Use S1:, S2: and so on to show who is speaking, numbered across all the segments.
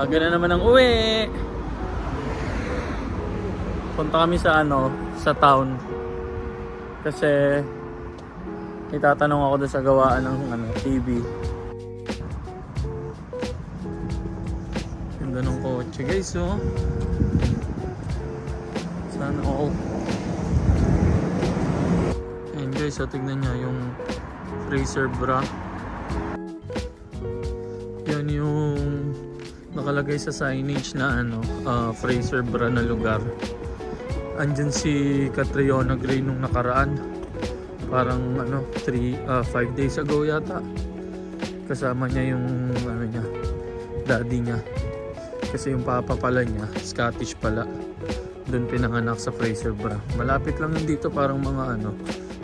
S1: Aga na naman ang uwi. Punta kami sa sa town. Kasi itatanong ako doon sa gawaan ng TV. Ganda ng kotse guys, oh. Sana all. Ayan guys, so tignan nyo yung Fraser Bra. Yan yung nakalagay sa signage na Fraser Bra na lugar. Andyan si Catriona Gray nung nakaraan. Parang 5 days ago yata. Kasama niya yung niya, daddy niya. Kasi yung papa pala niya, Scottish pala. Doon pinanganak sa Fraser Bra. Malapit lang yun dito, parang mga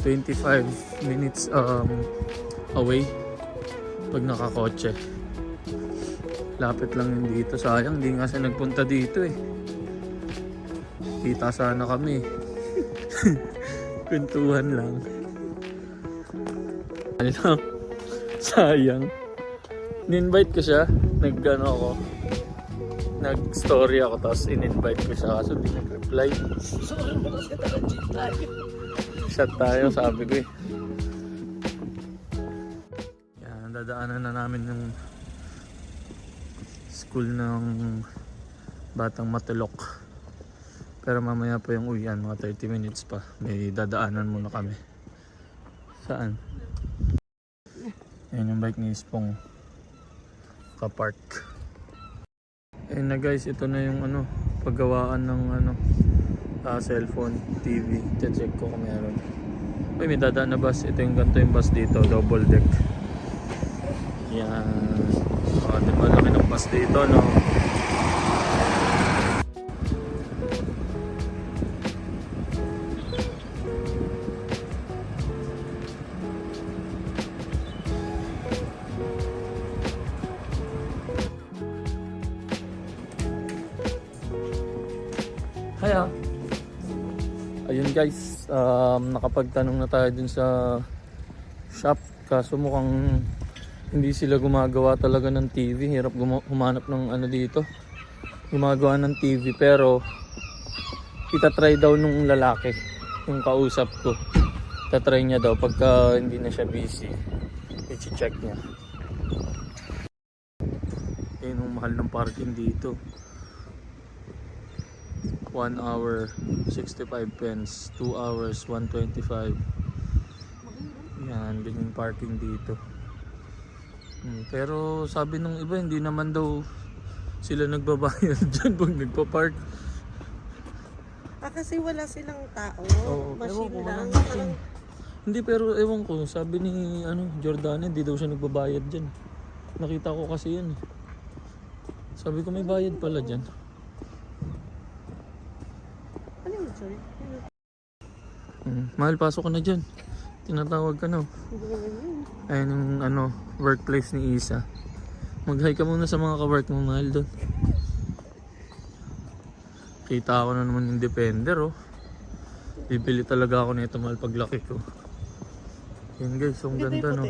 S1: 25 minutes away pag nakakotse. Lapit lang yun dito. Sayang, di nga siya nagpunta dito eh. Kita sana kami. Kwentuhan lang. Sayang. In-invite ko siya. Nag-story ako, tapos in-invite ko siya. Kaso di nag-reply. Sorry, malas ka tayo. Chat tayo, sabi ko eh. Yan, dadaanan na namin yung school ng Batang Matulok. Pero mamaya po yung uwian, mga 30 minutes pa. May dadaanan muna kami. Saan? Yan yung bike ni Ispong. Kapark. Ayun na guys, ito na yung paggawaan ng cellphone, TV. Check ko kung meron. Uy, may dadaan na bus. Ito yung ganito yung bus dito, double deck. Yan. Diba laki ng bus dito, no? Kaya ayun guys, nakapagtanong na tayo dun sa shop. Kaso mukhang hindi sila gumagawa talaga ng TV. Hirap humanap ng dito, gumagawa ng TV. Pero itatry daw nung lalaki, yung kausap ko. Itatry niya daw pagka hindi na siya busy, i-check niya. Ayun ang mahal ng parking dito. 1 hour 65 pence, 2 hours 125. Yan, ganyan parking dito. Pero sabi nung iba, hindi naman daw sila nagbabayad dyan pag nagpa-park.
S2: Kasi wala silang tao.
S1: Oo,
S2: machine lang.
S1: Hindi, pero ewan ko, sabi ni Jordan, hindi daw siya nagbabayad dyan. Nakita ko kasi yun. Sabi ko may bayad pala dyan.
S2: Sorry.
S1: Mahal, pasok ka na dyan. Tinatawag ka na. Ayun yung workplace ni Isa. Mag-hi ka muna sa mga ka-work mo, mahal, doon. Kita ako na naman yung Defender, oh. Bibili talaga ako nito, mahal, paglaki ko. Yan guys, ang ganda, no?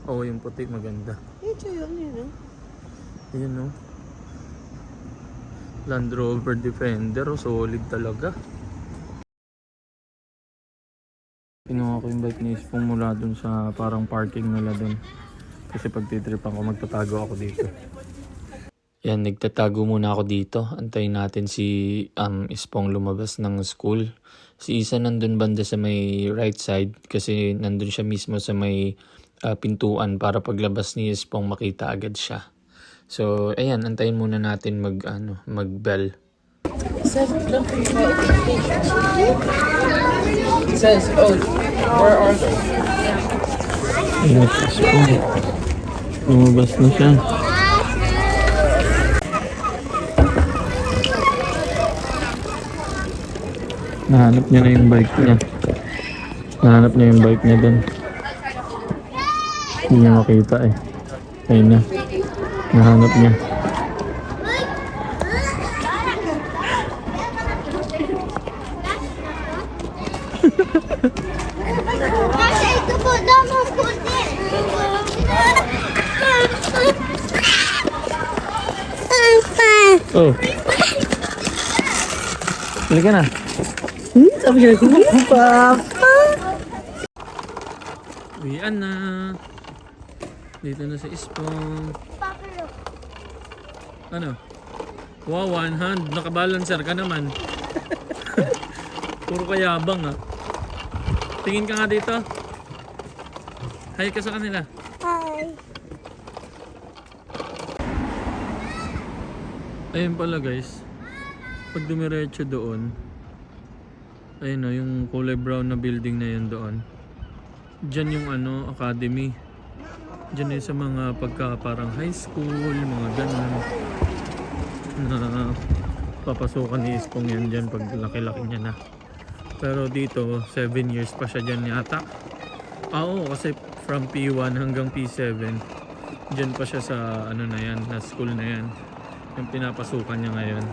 S1: Oo, yung puti, maganda. Yun, no? Land Rover Defender, oh, solid talaga. Pinuha ko yung bike ni Ispong mula dun sa parang parking nila dun. Kasi pag titripan ko, magtatago ako dito. Yan, nagtatago muna ako dito. Antayin natin si Ispong lumabas ng school. Si Isa nandun banda sa may right side. Kasi nandun siya mismo sa may pintuan para paglabas ni Ispong makita agad siya. So, ayan, antayin muna natin mag-bell.
S3: It says, oh, where are they?
S1: Lumabas na siya. Nahanap niya na yung bike niya. Nahanap niya yung bike niya dun. Hindi niya makita eh. Ayun na. Nahanap niya. Oh. Halika na.
S2: Sabi niya, Papa!
S1: Uwian na. Dito na sa Ispong. Ano? Wow, one hand. Nakabalancer ka naman. Puro kayabang ah. Tingin ka nga dito. Hi ka sa kanila.
S2: Hi!
S1: Ayun pala guys. Pag dumiretso doon. Ayun o, yung kulay brown na building na yun doon. Diyan yung ano, academy. Diyan yun sa mga pagka parang high school, mga ganun. Na papasukan ni Ispong yan dyan pag laki-laki niya na. Pero dito 7 years pa siya dyan yata. Oo, kasi from P1 hanggang P7 dyan pa siya sa ano na yan, na school na yan, yung pinapasukan niya ngayon.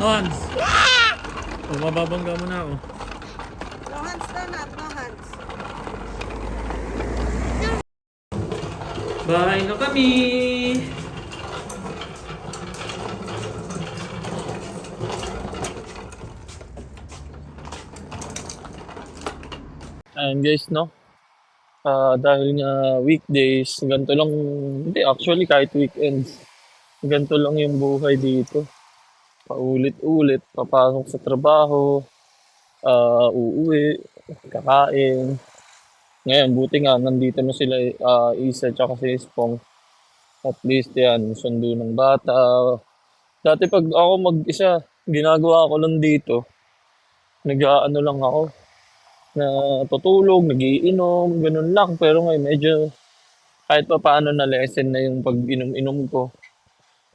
S1: Nons! O, mababangga mo na ako.
S2: No hands na not, no hands.
S1: Bahay na kami! Ayan guys, no? Dahil nga weekdays, ganito lang, hindi actually kahit weekends, ganito lang yung buhay dito. Paulit-ulit, papasok sa trabaho, uuwi, kakain. Ngayon, buti nga, nandito na sila Isa tsaka si Ispong. At least yan, sundo ng bata. Dati pag ako mag-isa, ginagawa ko lang dito. Nag-aano lang ako. Na tutulog, nagiinom, ganun lang. Pero ngayon, medyo kahit pa paano na lesson na yung pag-inom-inom ko.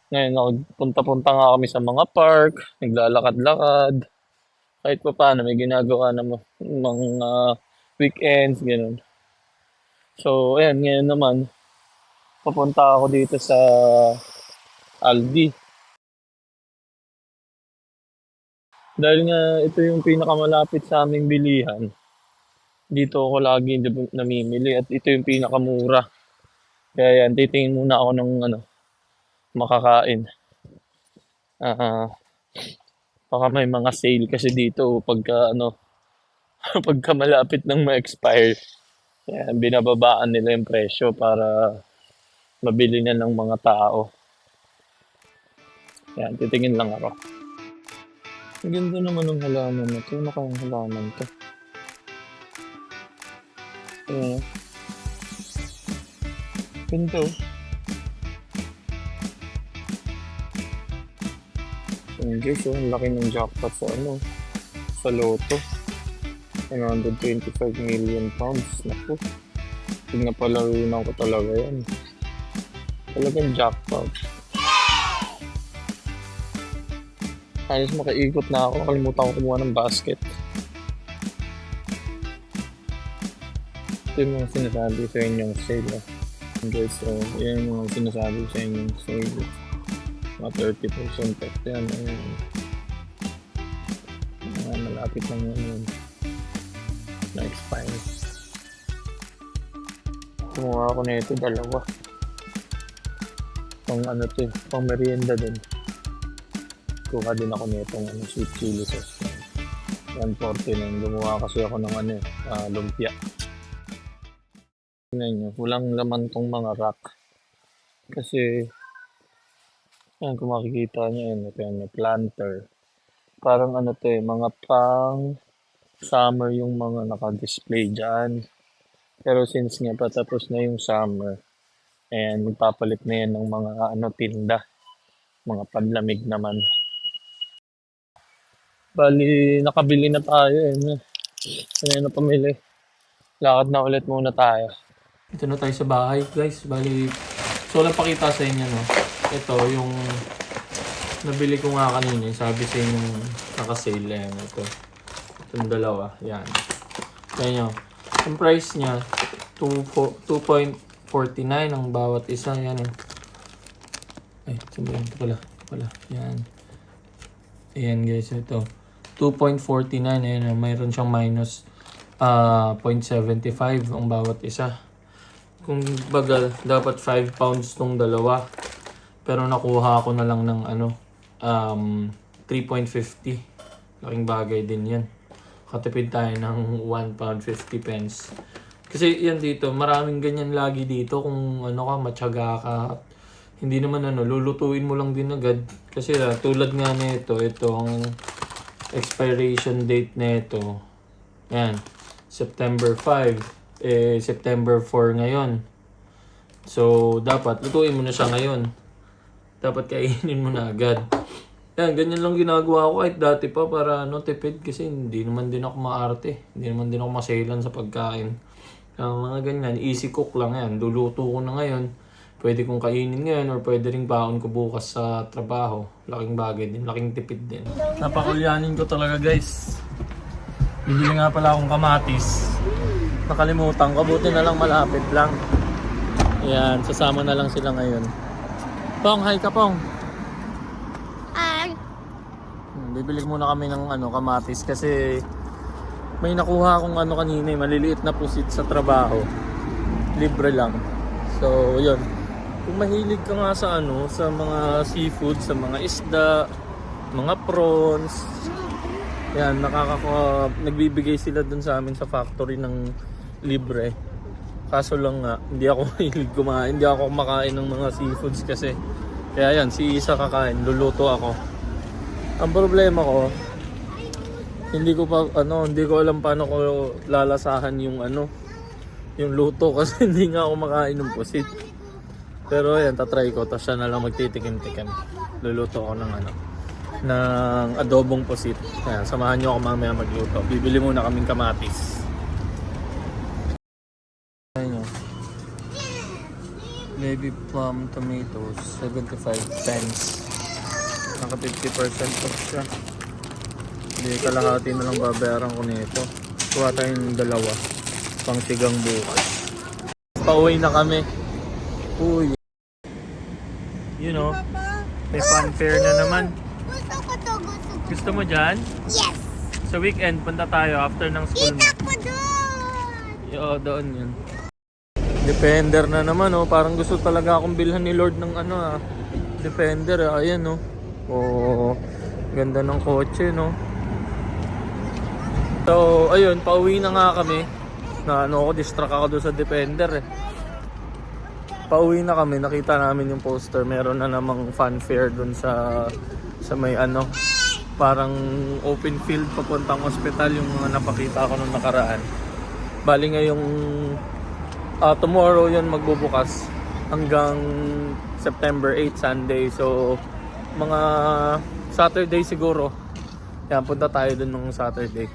S1: Ngayon, nagpunta-punta nga kami sa mga park, naglalakad-lakad. Kahit pa paano, may ginagawa na mga weekends, ganun. So, ayan, ngayon naman, papunta ako dito sa Aldi. Dahil nga ito yung pinakamalapit sa aming bilihan. Dito ako lagi namimili at ito yung pinakamura. Kaya yan, titingin muna ako ng makakain. Baka may mga sale kasi dito pagka pagka malapit ng ma-expire. Kaya binababaan nila yung presyo para mabili na ng mga tao. Yan, titingin lang ako. Ang ganda naman ng halaman na to. Ano kayang halaman to? Ayan. Ganda oh. Ayan guys, oh, ang laki ng jackpot sa Lotto. 125 million pounds. Naku. Tignan palarunan ko talaga yan. Talagang jackpot. Halos makaikot na ako. Kalimutan ko kumuha ng basket. Ito yung mga sinasabi sa inyong sale. Guys, so yan yung mga sinasabi sa inyong sale. Mga 30% off yan. Malapit lang yun. Na-expire. Kumuha ako na ito, dalawa. Pang merienda din. Kuha din ako nitong sweet chili sauce. 149. Gumawa kasi ako ng lumpia. Tingnan nyo, walang laman tong mga rack. Kasi, yan kung makikita nyo yun, ito yung planter. Parang mga pang summer yung mga naka-display dyan. Pero since nga patapos na yung summer, and magpapalit na yan ng mga tinda. Mga panlamig naman. Bali, nakabili na tayo Kaya na pamili. Lakad na ulit muna tayo. Ito na tayo sa bahay, guys. Bali, so lang pakita sa inyo, no? Ito, yung nabili ko nga kanina. Sabi sa inyo, naka-sale yan. Ito. Itong dalawa. Yan. Kaya nyo. Yung price niya, 2.49 ang bawat isa. Yan, Ay, sabihin. Ito pala. Yan. Ayan, guys. Ito. 2.49. Ayan, mayroon siyang minus 0.75 ang bawat isa. Kung bagal, dapat 5 pounds tong dalawa. Pero nakuha ko na lang ng 3.50. Laking bagay din yan. Katipid tayo ng 1 pound 50 pence. Kasi yan dito, maraming ganyan lagi dito kung matyaga ka. Hindi naman lulutuin mo lang din agad. Kasi tulad nga nito, ito ang expiration date nito. Yan, September 5. September 4 ngayon. So, dapat lutuin mo na siya ngayon. Dapat kainin mo na agad. Yan, ganyan lang ginagawa ko kahit dati pa para tipid kasi hindi naman din ako maarte. Hindi naman din ako maselan sa pagkain. Mga ganyan, easy cook lang yan. Luluto ko na ngayon. Pwede kong kainin ngayon or pwede ring baon ko bukas sa trabaho. Laking bagay din, laking tipid din. Napakulyanin ko talaga guys. Bibili nga pala akong kamatis. Nakalimutan ko, buti na lang malapit lang. Ayan, sasama na lang sila ngayon. Pong, hi ka Pong. Bibili muna kami ng kamatis kasi may nakuha akong kanina, maliliit na pusit sa trabaho. Libre lang. So, yun. Kung mahilig ka nga sa sa mga seafood, sa mga isda, mga prawns, yan, nagbibigay sila dun sa amin sa factory ng libre. Kaso lang nga, hindi ako mahilig kumain, hindi ako kumakain ng mga seafoods kasi. Kaya yan, si Isa kakain, luluto ako. Ang problema ko, hindi ko alam paano ko lalasahan yung yung luto kasi hindi nga ako makain ng pusit. Pero ayan, tatry ko, tapos siya na lang magtitikim-tikim. Luluto ako ng ng adobong pusit. Ayan, samahan nyo ako mamaya magluto. Bibili muna kaming kamatis. Ayan, baby plum tomatoes, 75 cents. Naka 50% off siya. Hindi, kalahati na lang babayaran ko nito. Kuha tayong dalawa. Pang sigang bukas. Pauwi na kami. Uy. You know, may fun fair na naman.
S2: Gusto ko to, gusto ko.
S1: Gusto mo dyan?
S2: Yes!
S1: Sa weekend, punta tayo after ng school mo.
S2: Kita ko doon!
S1: Oo, doon yun. Defender na naman, oh. Parang gusto talaga akong bilhan ni Lord ng Defender, ayan, oh. Oh, ganda ng kotse, no? So, ayun, pauwi na nga kami. Distract ako doon sa Defender, eh. Pauwi na kami, nakita namin yung poster. Meron na namang fun fair doon sa may parang open field papuntang ospital yung mga napakita ko nung nakaraan. Bali ngayong tomorrow yun magbubukas hanggang September 8, Sunday. So, mga Saturday siguro. Yan, punta tayo dun nung Saturday.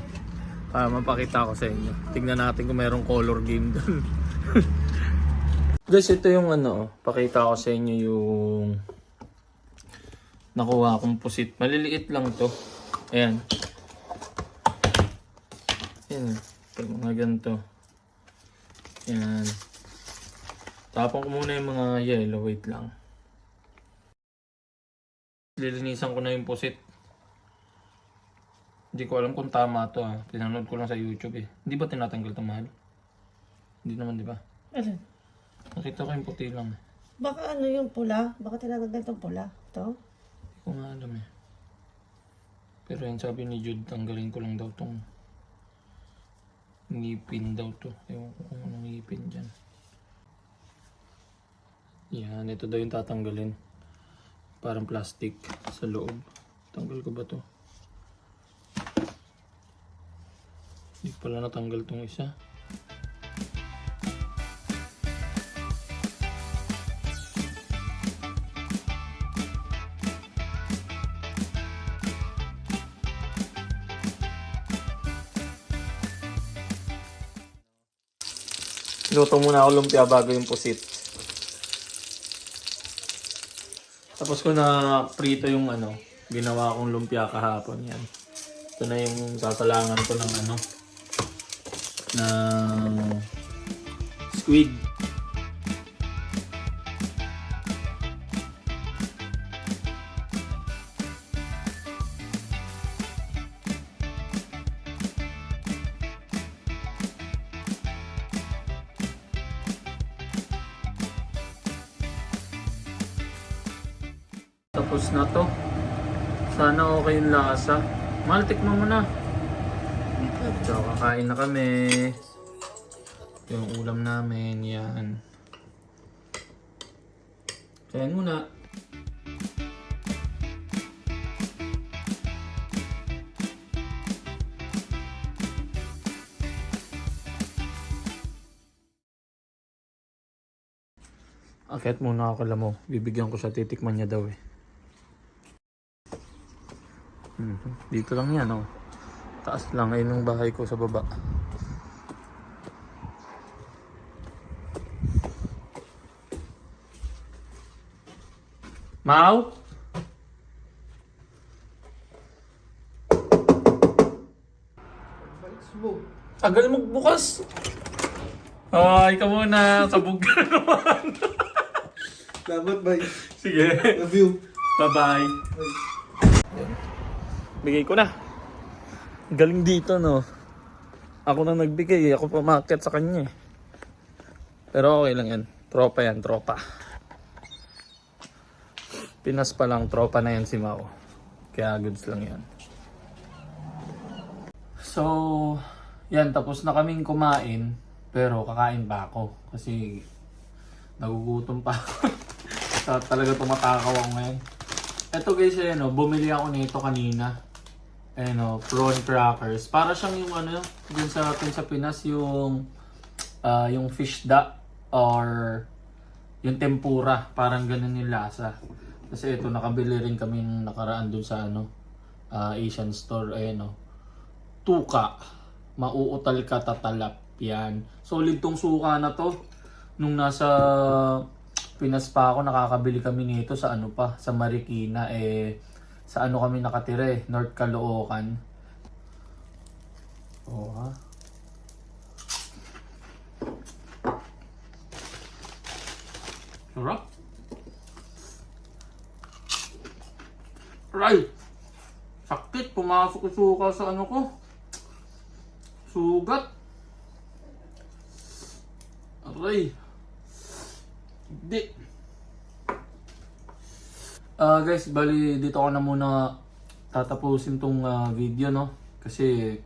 S1: Para mapakita ko sa inyo. Tingnan natin kung mayroong color game dun. Guys, ito yung pakita ko sa inyo yung nakuha kong pusit. Maliliit lang to. Ayan. Ayan. Pag mga ganito. Ayan. Tapon ko muna yung mga yellow. Wait lang. Lilinisan ko na yung pusit. Hindi ko alam kung tama to Pinanood ko lang sa YouTube eh. Hindi ba tinatanggal ito, mahal? Hindi naman, di ba?
S2: Alin?
S1: Nakita ko yung puti lang.
S2: Baka yung pula? Baka tinatanggal itong pula? Ito?
S1: Hindi ko nga alam eh. Pero yan sabi ni Jude, tanggalin ko lang daw tong ngipin daw to. Ewan ko kung anong ngipin dyan. Yan, ito daw yung tatanggalin. Parang plastic sa loob. Tanggal ko ba to? Hindi pala natanggal tong isa. Luto muna ako lumpia bago yung pusit. Tapos ko na prito yung ginawa kong lumpia kahapon yan. Ito na yung sasalangan ko ng ng squid. tapos na to. Sana okay yung lasa. Mahal, tikman mo na. So, kakain na kami. Yung ulam namin, yan. Kain muna. Akit muna ako mo. Bibigyan ko siya, titikman niya daw eh. Dito lang yan oh. Taas lang, ayun yung bahay ko sa baba. Mau? Tagal magbukas. Ay, ka muna. Kabog ka naman.
S3: Salamat, bye.
S1: Sige.
S3: Love you.
S1: Bye-bye. Bigay ko na. Galing dito, no? Ako na nagbigay. Ako pumakit sa kanya. Pero okay lang yan. Tropa yan, tropa. Pinas pa lang, tropa na yan si Mau. Kaya goods lang yan. So, yan. Tapos na kaming kumain. Pero kakain pa ako. Kasi nagugutom pa ako. Talaga tumatakaw ako ngayon. Ito guys, ayan o, bumili ako nito kanina. Ayan o, prawn crackers. Para siyang yung ano, dun sa atin sa Pinas, yung fish da or yung tempura. Parang ganun yung lasa. Kasi ito, nakabili rin kami nung nakaraan dun sa ano, Asian store. Ayan o, tuka. Mauutal ka tatalap. Yan. Solid tong suka na to. Nung nasa Pinas pa ako, nakakabili kami nito sa ano pa, sa Marikina. Sa ano kami nakatira eh, North Caloocan. Oh ha. Sarap. Right. Sakit, pumasok yung suka sa ano ko. Sugat. Aray. Hindi. Guys, bali dito ko na muna tatapusin tong video, no? Kasi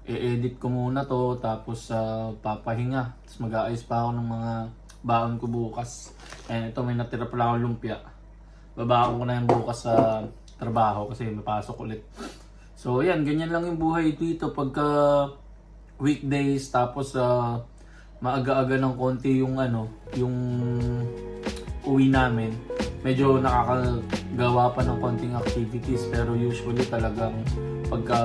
S1: i-edit ko muna to, tapos papahinga. Tapos mag-aayos pa ako ng mga baon ko bukas. And ito, may natira pala akong lumpia. Babaon ko na yung bukas sa trabaho kasi mapasok ulit. So yan, ganyan lang yung buhay dito pagka weekdays, tapos maaga-aga ng konti yung ano, yung uwi namin. Medyo nakakagawa pa ng konting activities, pero usually talagang pagka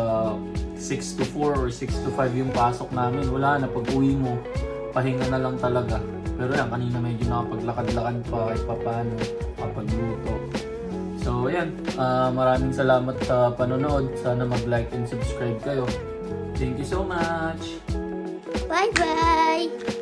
S1: 6 to 4 or 6 to 5 yung pasok namin, wala na, pag uwi mo, pahinga na lang talaga. Pero yan, kanina medyo nakapaglakad-lakad pa kahit paano, kapagluto. So yan, maraming salamat sa panonood. Sana mag-like and subscribe kayo. Thank you so much!
S4: Bye-bye!